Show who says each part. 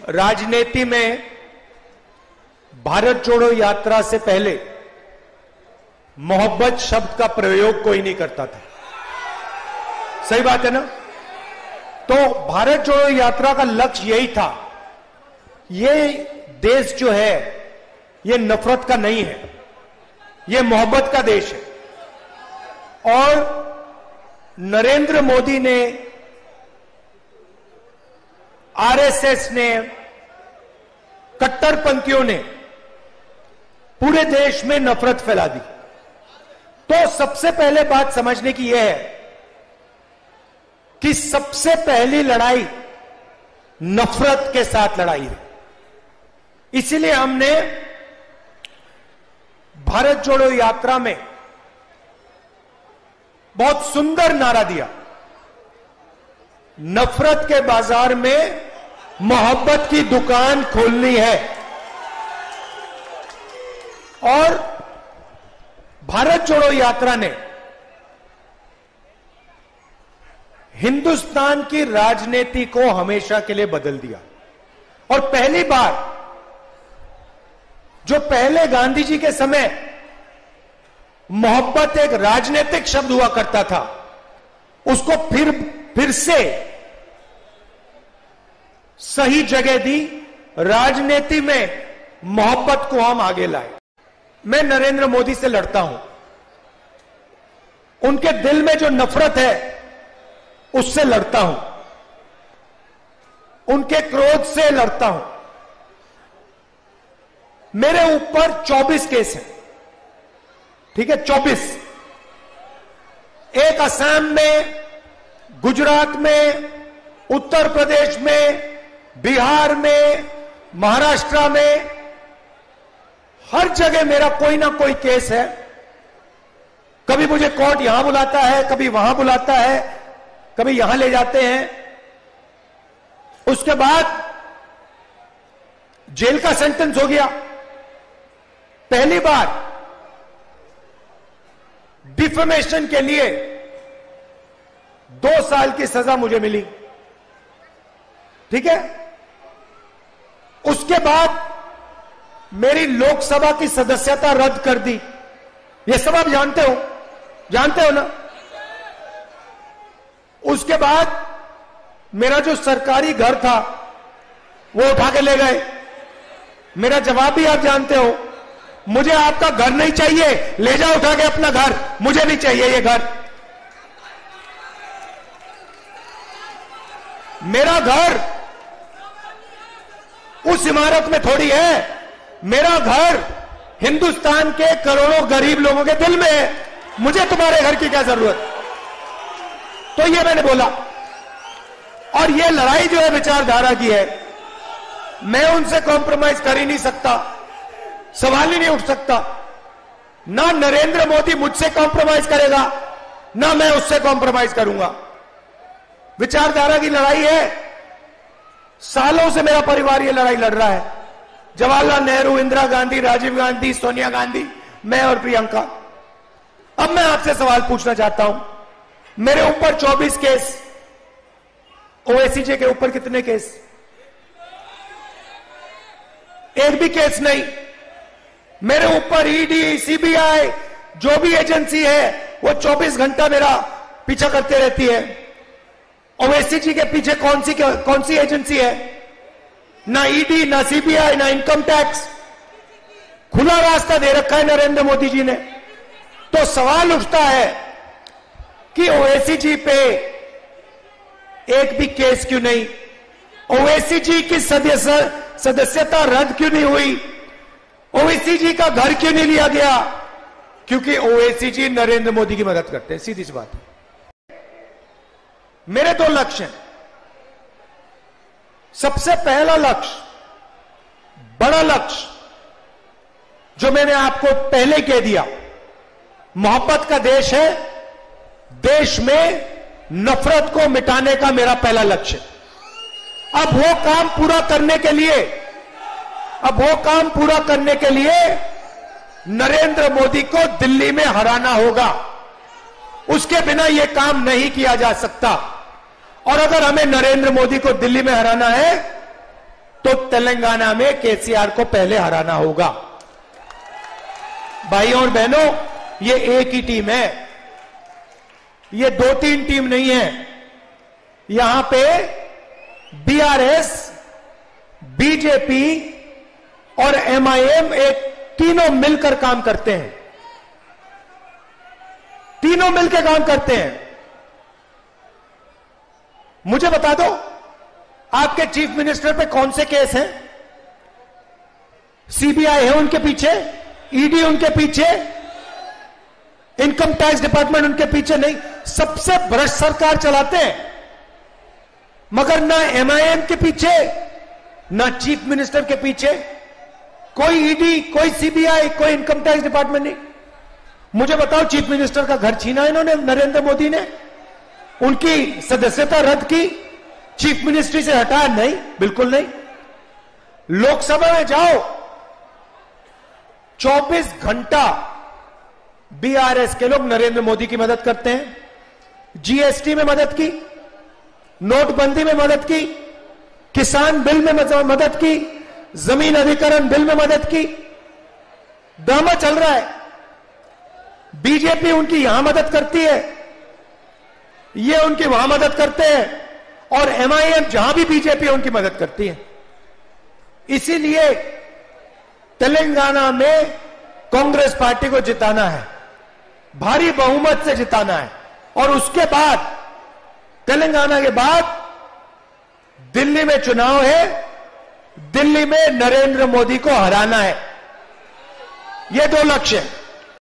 Speaker 1: राजनीति में भारत जोड़ो यात्रा से पहले मोहब्बत शब्द का प्रयोग कोई नहीं करता था। सही बात है ना? तो भारत जोड़ो यात्रा का लक्ष्य यही था, ये देश जो है ये नफरत का नहीं है, ये मोहब्बत का देश है। और नरेंद्र मोदी ने, आरएसएस ने, कट्टरपंथियों ने पूरे देश में नफरत फैला दी। तो सबसे पहले बात समझने की यह है कि सबसे पहली लड़ाई नफरत के साथ लड़ाई है। इसीलिए हमने भारत जोड़ो यात्रा में बहुत सुंदर नारा दिया, नफरत के बाजार में मोहब्बत की दुकान खोलनी है। और भारत जोड़ो यात्रा ने हिंदुस्तान की राजनीति को हमेशा के लिए बदल दिया। और पहली बार, जो पहले गांधी जी के समय मोहब्बत एक राजनीतिक शब्द हुआ करता था, उसको फिर से सही जगह दी, राजनीति में मोहब्बत को हम आगे लाए। मैं नरेंद्र मोदी से लड़ता हूं, उनके दिल में जो नफरत है उससे लड़ता हूं, उनके क्रोध से लड़ता हूं। मेरे ऊपर 24 केस हैं, ठीक है, 24। एक असम में, गुजरात में, उत्तर प्रदेश में, बिहार में, महाराष्ट्र में, हर जगह मेरा कोई ना कोई केस है। कभी मुझे कोर्ट यहां बुलाता है, कभी वहां बुलाता है, कभी यहां ले जाते हैं। उसके बाद जेल का सेंटेंस हो गया। पहली बार डिफेमेशन के लिए 2 साल की सजा मुझे मिली, ठीक है। उसके बाद मेरी लोकसभा की सदस्यता रद्द कर दी। यह सब आप जानते हो ना? उसके बाद मेरा जो सरकारी घर था वो उठा के ले गए। मेरा जवाब भी आप जानते हो, मुझे आपका घर नहीं चाहिए, ले जाओ उठा के अपना घर, मुझे नहीं चाहिए ये घर। मेरा घर उस इमारत में थोड़ी है, मेरा घर हिंदुस्तान के करोड़ों गरीब लोगों के दिल में है। मुझे तुम्हारे घर की क्या जरूरत? तो ये मैंने बोला। और ये लड़ाई जो है विचारधारा की है, मैं उनसे कॉम्प्रोमाइज कर ही नहीं सकता, सवाल ही नहीं उठ सकता। ना नरेंद्र मोदी मुझसे कॉम्प्रोमाइज करेगा, ना मैं उससे कॉम्प्रोमाइज करूंगा। विचारधारा की लड़ाई है। सालों से मेरा परिवार ये लड़ाई लड़ रहा है। जवाहरलाल नेहरू, इंदिरा गांधी, राजीव गांधी, सोनिया गांधी, मैं और प्रियंका। अब मैं आपसे सवाल पूछना चाहता हूं, मेरे ऊपर 24 केस, ओवैसी के ऊपर कितने केस? एक भी केस नहीं। मेरे ऊपर ईडी, सीबीआई, जो भी एजेंसी है वो 24 घंटा मेरा पीछा करते रहती है। ओवैसी जी के पीछे कौन सी एजेंसी है? ना ईडी, ना सीबीआई, ना इनकम टैक्स। खुला रास्ता दे रखा है नरेंद्र मोदी जी ने। तो सवाल उठता है कि ओवैसी जी पे एक भी केस क्यों नहीं? ओवैसी जी की सदस्यता रद्द क्यों नहीं हुई? ओवैसी जी का घर क्यों नहीं लिया गया? क्योंकि ओवैसी जी नरेंद्र मोदी की मदद करते हैं, सीधी सी बात है। मेरे 2 लक्ष्य हैं। सबसे पहला लक्ष्य, बड़ा लक्ष्य, जो मैंने आपको पहले कह दिया, मोहब्बत का देश है, देश में नफरत को मिटाने का मेरा पहला लक्ष्य। अब वो काम पूरा करने के लिए नरेंद्र मोदी को दिल्ली में हराना होगा। उसके बिना यह काम नहीं किया जा सकता। और अगर हमें नरेंद्र मोदी को दिल्ली में हराना है तो तो तेलंगाना में केसीआर को पहले हराना होगा। भाइयों और बहनों, ये एक ही टीम है, ये 2-3 टीम नहीं है। यहां पे बीआरएस, बीजेपी और एमआईएम एक तीनों मिलकर काम करते हैं, तीनों मिलकर काम करते हैं। मुझे बता दो, आपके चीफ मिनिस्टर पे कौन से केस हैं? सीबीआई है उनके पीछे, ईडी उनके पीछे, इनकम टैक्स डिपार्टमेंट उनके पीछे नहीं। सबसे भ्रष्ट सरकार चलाते हैं, मगर ना एमआईएम के पीछे, ना चीफ मिनिस्टर के पीछे कोई ईडी, कोई सीबीआई, कोई इनकम टैक्स डिपार्टमेंट नहीं। मुझे बताओ, चीफ मिनिस्टर का घर छीना इन्होंने, नरेंद्र मोदी ने, उनकी सदस्यता रद्द की, चीफ मिनिस्ट्री से हटाया? नहीं, बिल्कुल नहीं। लोकसभा में जाओ, 24 घंटा बीआरएस के लोग नरेंद्र मोदी की मदद करते हैं। जीएसटी में मदद की, नोटबंदी में मदद की, किसान बिल में मदद की, जमीन अधिग्रहण बिल में मदद की। ड्रामा चल रहा है। बीजेपी उनकी यहां मदद करती है, ये उनकी वहां मदद करते हैं, और एमआईएम जहां भी बीजेपी उनकी मदद करती है। इसीलिए तेलंगाना में कांग्रेस पार्टी को जिताना है, भारी बहुमत से जिताना है, और उसके बाद तेलंगाना के बाद दिल्ली में चुनाव है, दिल्ली में नरेंद्र मोदी को हराना है। ये 2 लक्ष्य हैं।